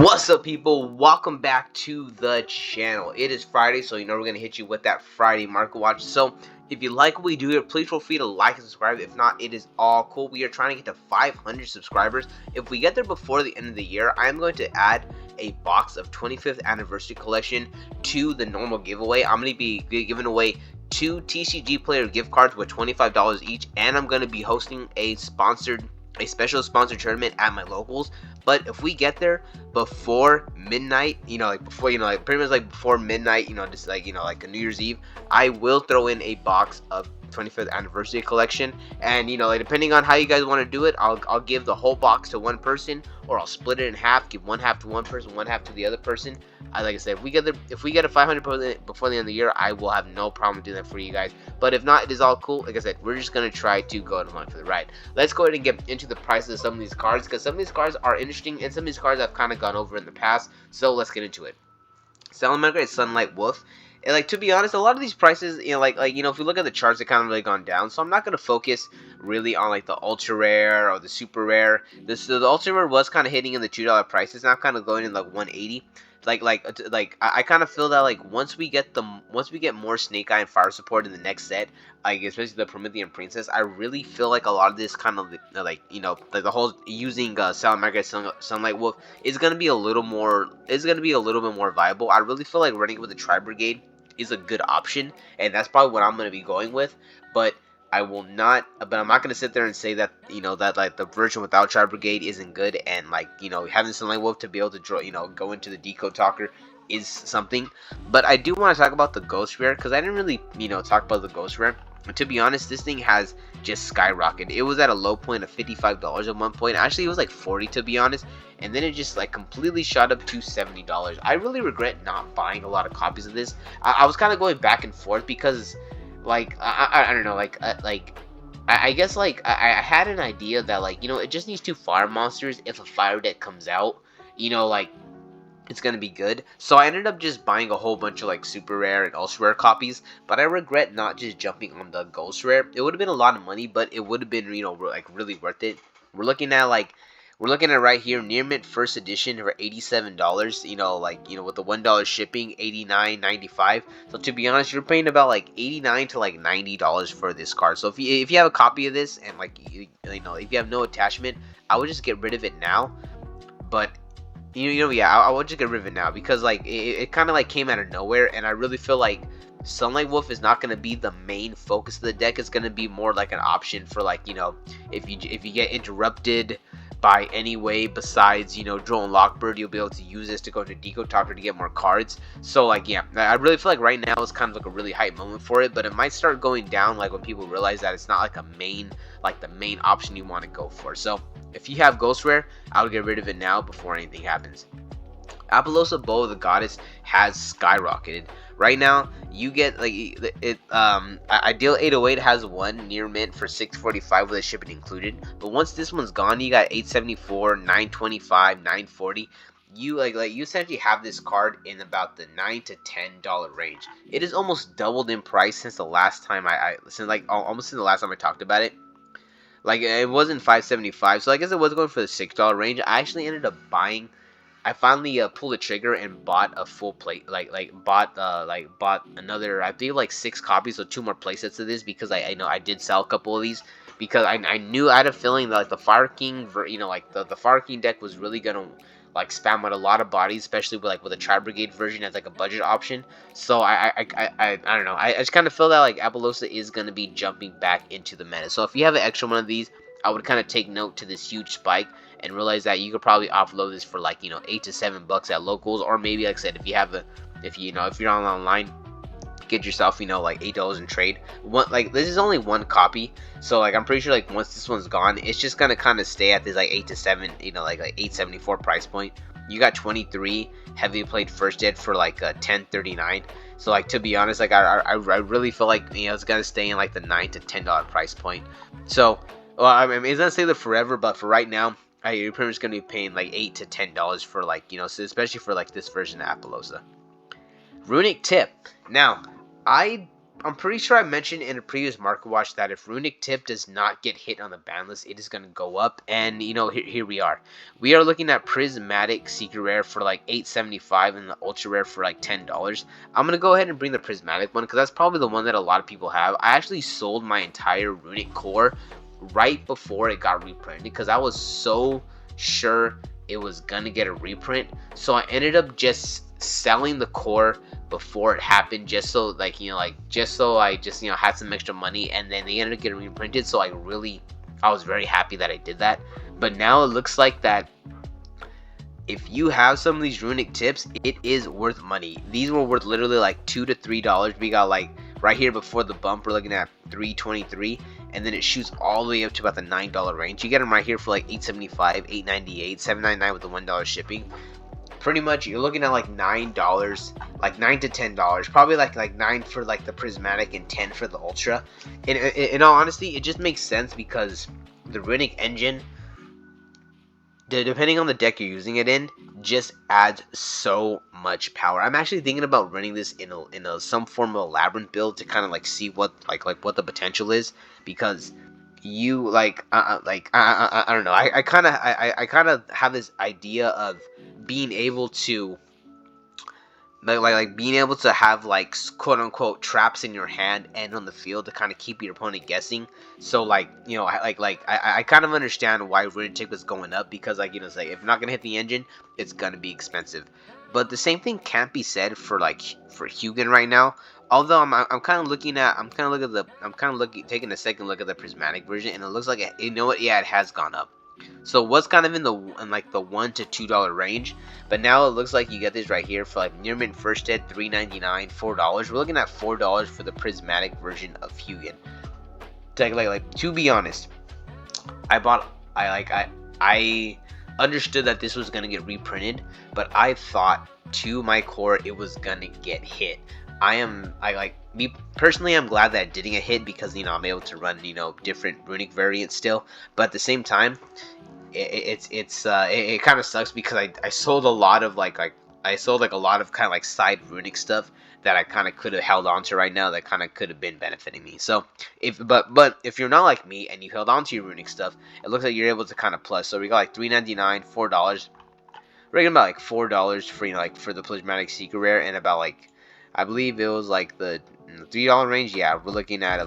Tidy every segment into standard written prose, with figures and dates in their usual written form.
What's up, people? Welcome back to the channel. It is Friday, so we're gonna hit you with that Friday market watch. So if you like what we do here, please feel free to like and subscribe. If not, it is all cool. We are trying to get to 500 subscribers. If we get there before the end of the year, I am going to add a box of 25th anniversary collection to the normal giveaway. I'm going to be giving away 2 TCG player gift cards with $25 each, and I'm going to be hosting a special sponsored tournament at my locals. But if we get there before midnight, pretty much like before midnight, just like like a New Year's Eve, I will throw in a box of 25th anniversary collection. And like depending on how you guys want to do it, I'll give the whole box to one person, or I'll split it in half, give one half to one person, one half to the other person. Like I said, if we get a 500 before the end of the year, I will have no problem doing that for you guys. But if not, it is all cool. Like I said, we're just gonna try to go along for the ride. Let's go ahead and get into the prices of some of these cards, because some of these cards are interesting, and some of these cards I've kind of gone over in the past. So let's get into it. Salamander is Sunlight Wolf. And to be honest, a lot of these prices, if you look at the charts, they kind of really gone down. So I'm not gonna focus really on like the ultra rare or the super rare. The ultra rare was kind of hitting in the $2 prices. Now kind of going in like 180. I kind of feel that once we get more Snake Eye and Fire support in the next set, especially the Promethean Princess, I really feel like a lot of this kind of the whole using Salamander Sunlight Wolf is gonna be a little bit more viable. I really feel like running with the Tri Brigade is a good option, and that's probably what I'm gonna be going with. But I'm not gonna sit there and say that that the version without Tri Brigade isn't good, and having Sunlight Wolf to be able to draw go into the Decode Talker is something. But I do want to talk about the Ghost Rare, because I didn't really talk about the Ghost Rare. And to be honest, this thing has just skyrocketed. It was at a low point of $55 at one point. Actually, it was like $40 to be honest, and then it just completely shot up to $70. I really regret not buying a lot of copies of this. I was kind of going back and forth because I don't know, I guess I had an idea that it just needs 2 fire monsters. If a fire deck comes out, it's gonna be good. So I ended up just buying a whole bunch of super rare and ultra rare copies. But I regret not just jumping on the ghost rare. It would have been a lot of money, but it would have been really worth it. We're looking at right here, near mint first edition for $87. With the $1 shipping, $89.95. So to be honest, you're paying about $89 to $90 for this card. So if you have a copy of this, and if you have no attachment, I would just get rid of it now. But I would just get rid of it now, because it kind of came out of nowhere, and I really feel like Sunlight Wolf is not going to be the main focus of the deck. It's going to be more like an option for if you get interrupted by any way besides Drone Lockbird, you'll be able to use this to go to Decode Talker to get more cards. So yeah, I really feel like right now is kind of a really hype moment for it, but it might start going down when people realize that it's not the main option you want to go for. So if you have Ghost Rare, I would get rid of it now before anything happens. Apollousa Bow of the Goddess has skyrocketed. Right now, you get Ideal 808 has one near mint for $645 with the shipping included. But once this one's gone, you got $874, $925, $940. You essentially have this card in about the $9 to $10 range. It is almost doubled in price since the last time almost since the last time I talked about it. It wasn't $575, so I guess it was going for the $6 range. I actually ended up buying. I finally pulled the trigger and bought a full plate, bought another, I think 6 copies, so 2 more playsets of this, because I know I did sell a couple of these, because I knew, I had a feeling that the Fire King, the Fire King deck was really gonna spam out a lot of bodies, especially with a Tri Brigade version as a budget option. So I don't know, I just kind of feel that Apollousa is gonna be jumping back into the meta. So if you have an extra one of these, I would kind of take note to this huge spike and realize that you could probably offload this for $8 to $7 at locals, or maybe if you're not online, get yourself $8 in trade. This is only one copy, so I'm pretty sure once this one's gone, it's just gonna kind of stay at this 8 to 7, $8.74 price point. You got 23 heavy plate first ed for $10.39. So to be honest, I really feel it's gonna stay in the $9 to $10 price point. So well, I mean, it's gonna stay there forever, but for right now, you're pretty much gonna be paying $8 to $10 for especially for this version of Apollousa. Runick tip. Now, I I'm pretty sure I mentioned in a previous market watch that if Runick Tip does not get hit on the ban list, it is going to go up. And you know, here we are. We are looking at Prismatic Secret Rare for like $8.75 and the Ultra Rare for like $10. I'm going to go ahead and bring the Prismatic one because that's probably the one that a lot of people have. I actually sold my entire Runick core right before it got reprinted because I was so sure it was going to get a reprint. So I ended up just selling the core before it happened, just so like, you know, like just so I just, you know, had some extra money, and then they ended up getting reprinted. So I was very happy that I did that. But now it looks like that if you have some of these Runick tips, it is worth money. These were worth literally like $2 to $3. We got like right here before the bump, we're looking at $3.23, and then it shoots all the way up to about the $9 range. You get them right here for like $8.75, $8.98, $7.99 with the $1 shipping. Pretty much you're looking at like $9, like $9 to $10, probably like $9 for like the Prismatic and $10 for the Ultra. And in all honesty, it just makes sense because the Runick engine, depending on the deck you're using it in, just adds so much power. I'm actually thinking about running this in some form of a labyrinth build to kind of like see what what the potential is, because you I don't know, I kind of have this idea of being able to being able to have like quote unquote traps in your hand and on the field to kind of keep your opponent guessing. So like, you know, I kind of understand why Runick was going up, because like, you know, it's like if you're not gonna hit the engine, it's gonna be expensive. But the same thing can't be said for Hugin right now. Although I'm kind of looking at taking a second look at the Prismatic version, and it looks like you know what, yeah, it has gone up. So what's kind of in the $1 to $2 range, but now it looks like you get this right here for like near mint first ed, $3.99, $4. We're looking at $4 for the Prismatic version of Hugin. To be honest, I understood that this was gonna get reprinted, but I thought to my core it was gonna get hit. Me personally, I'm glad that it didn't get hit because, you know, I'm able to run, you know, different Runick variants still. But at the same time, it kind of sucks because I sold a lot of I sold a lot of kind of like side Runick stuff that I kind of could have held on to right now, that kind of could have been benefiting me. So but if you're not like me and you held on to your Runick stuff, it looks like you're able to kind of plus. So we got like $3.99, $4. We're getting about like $4 for, you know, like for the Prismatic Secret Rare, and about like, I believe it was like the $3 range. Yeah, we're looking at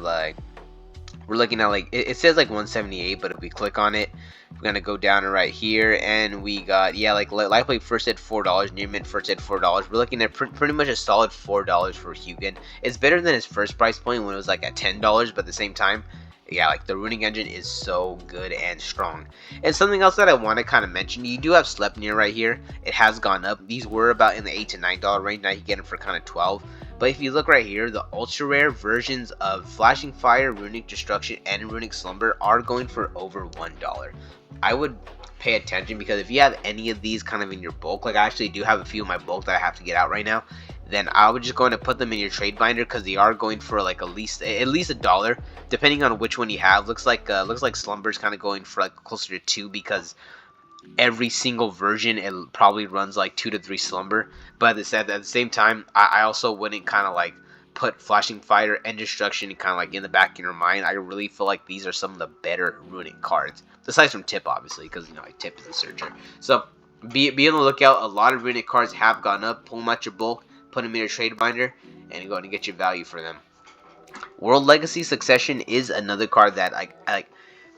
it says like 178, but if we click on it, we're gonna go down right here, and we got, yeah, like light plate first ed $4, near mint first ed $4. We're looking at pretty much a solid $4 for Hugin. It's better than his first price point when it was like at $10, but at the same time, yeah, like the Runick engine is so good and strong. And something else that I want to kind of mention, you do have Sleipnir right here. It has gone up. These were about in the $8 to $9 range. Now you get them for kind of 12. But if you look right here, the ultra rare versions of Flashing Fire, Runick Destruction, and Runick Slumber are going for over $1. I would pay attention, because if you have any of these kind of in your bulk, like I actually do have a few in my bulk that I have to get out right now, then I would just go and put them in your trade binder, because they are going for like at least $1, depending on which one you have. Looks like Slumber's kind of going for like closer to 2, because every single version it probably runs like 2 to 3 Slumber. But at the same time, I also wouldn't kind of like put Flashing Fire and Destruction kind of like in the back of your mind. I really feel like these are some of the better Runick cards, aside from Tip, obviously, because, you know, like Tip is a searcher. So be on the lookout. A lot of Runick cards have gone up. Pull them out your bulk, put them in your trade binder, and go and get your value for them. World Legacy Succession is another card that I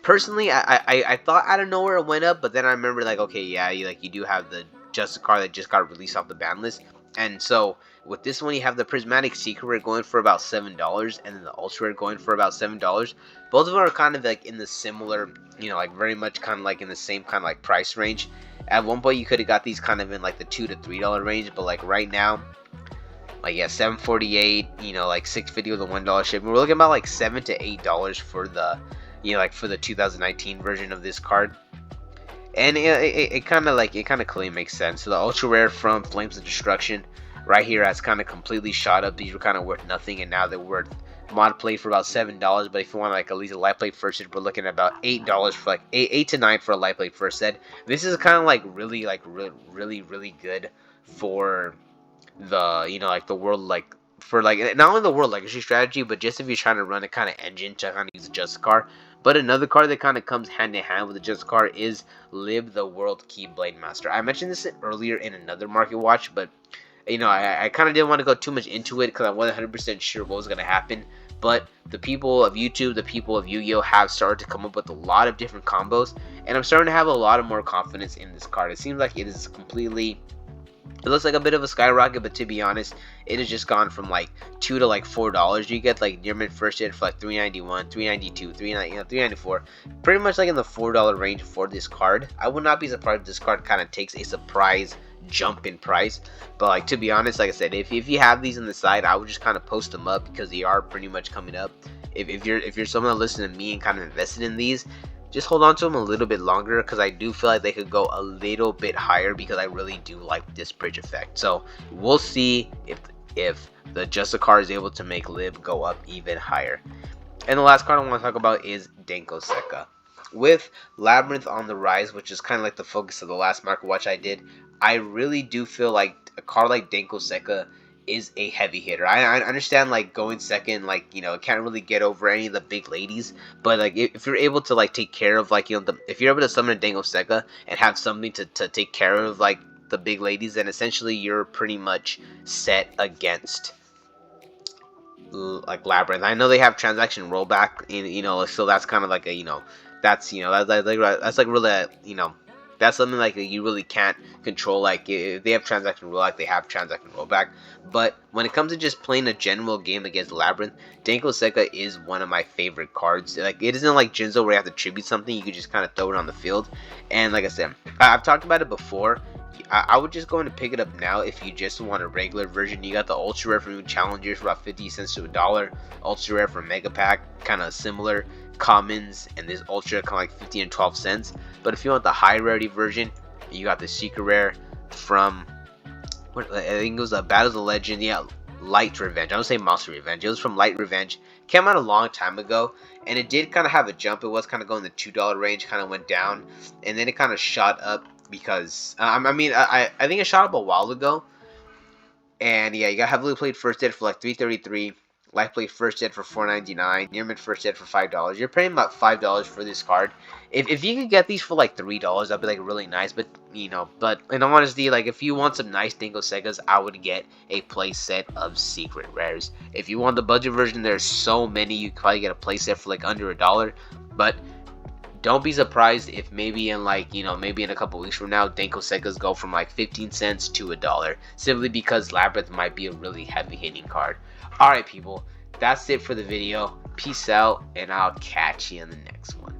personally, I thought out of nowhere it went up, but then I remember like, okay, yeah, you do have the Justice card that just got released off the ban list, and so with this one you have the Prismatic Secret Rare going for about $7, and then the Ultra Rare going for about $7. Both of them are kind of like in the similar, you know, like very much kind of like in the same kind of like price range. At one point you could have got these kind of in like the $2 to $3 range, but like right now, like, yeah, $7.48, you know, like $6.50 with a $1 shipping. We're looking about like $7 to $8 for the, you know, like for the 2019 version of this card. And it kind of clearly makes sense. So the ultra rare from Flames of Destruction right here has kind of completely shot up. These were kind of worth nothing, and now they're worth mod play for about $7. But if you want like at least a light plate first set, we're looking at about $8 for like $8 to $9 for a light plate first set. This is kind of like really good for the, you know, like the world, like for like not only the World Legacy strategy, but just if you're trying to run a kind of engine to kind of use a Justicar. But another card that kind of comes hand in hand with the Justicar is Lib, the World Keyblade Master. I mentioned this earlier in another market watch, but you know, I kind of didn't want to go too much into it because I wasn't 100% sure what was going to happen. But the people of YouTube, the people of Yu-Gi-Oh! Have started to come up with a lot of different combos, and I'm starting to have a lot of more confidence in this card. It seems like it is completely, it looks like a bit of a skyrocket, but to be honest, it has just gone from like $2 to like $4. You get like near mint first hit for like $3.91, $3.92, $3.94, pretty much like in the $4 range for this card. I would not be surprised if this card kind of takes a surprise jump in price, but like, to be honest, like I said, if you have these on the side, I would just kind of post them up because they are pretty much coming up. If you're someone listening to me and kind of invested in these, just hold on to them a little bit longer, because I do feel like they could go a little bit higher, because I really do like this bridge effect. So we'll see if the Justicar is able to make Lib go up even higher. And the last card I want to talk about is Denko Sekka. With Labyrinth on the rise, which is kind of like the focus of the last market watch I did, I really do feel like a card like Denko Sekka is a heavy hitter. I understand like going second, like, you know, it can't really get over any of the big ladies, but like if you're able to like take care of like, you know, if you're able to summon a Denko Sekka and have something to take care of like the big ladies, then essentially you're pretty much set against like Labyrinth. I know they have transaction rollback, you know, so that's kind of like a, you know, that's, you know, that's like really, you know, that's something like you really can't control. Like if they have transaction rollback, they have transaction rollback. But when it comes to just playing a general game against Labyrinth, Denko Sekka is one of my favorite cards. Like, it isn't like Jinzo where you have to tribute something; you can just kind of throw it on the field. And like I said, I've talked about it before. I would just go in and pick it up now if you just want a regular version. You got the ultra rare from Challengers for about 50 cents to $1. Ultra rare from Mega Pack, kind of similar. Commons and this ultra kind of like 15 and 12 cents. But if you want the high rarity version, you got the secret rare from, what, I think it was Battles of Legend. Yeah, Light Revenge. I don't say Monster Revenge. It was from Light Revenge. Came out a long time ago, and it did kind of have a jump. It was kind of going the $2 range, kind of went down, and then it kind of shot up because I think it shot up a while ago. And yeah, you got heavily played first hit for like $3.33. Life Play first hit for $4.99, Near Mint first hit for $5. You're paying about $5 for this card. If you could get these for like $3, that'd be like really nice. But you know, but in all honesty, like if you want some nice Denko Sekkas, I would get a play set of secret rares. If you want the budget version, there's so many, you could probably get a play set for like under $1. But don't be surprised if maybe in like, you know, maybe in a couple weeks from now, Denko Sekkas go from like 15 cents to $1, simply because Labyrinth might be a really heavy hitting card. Alright people, that's it for the video. Peace out, and I'll catch you in the next one.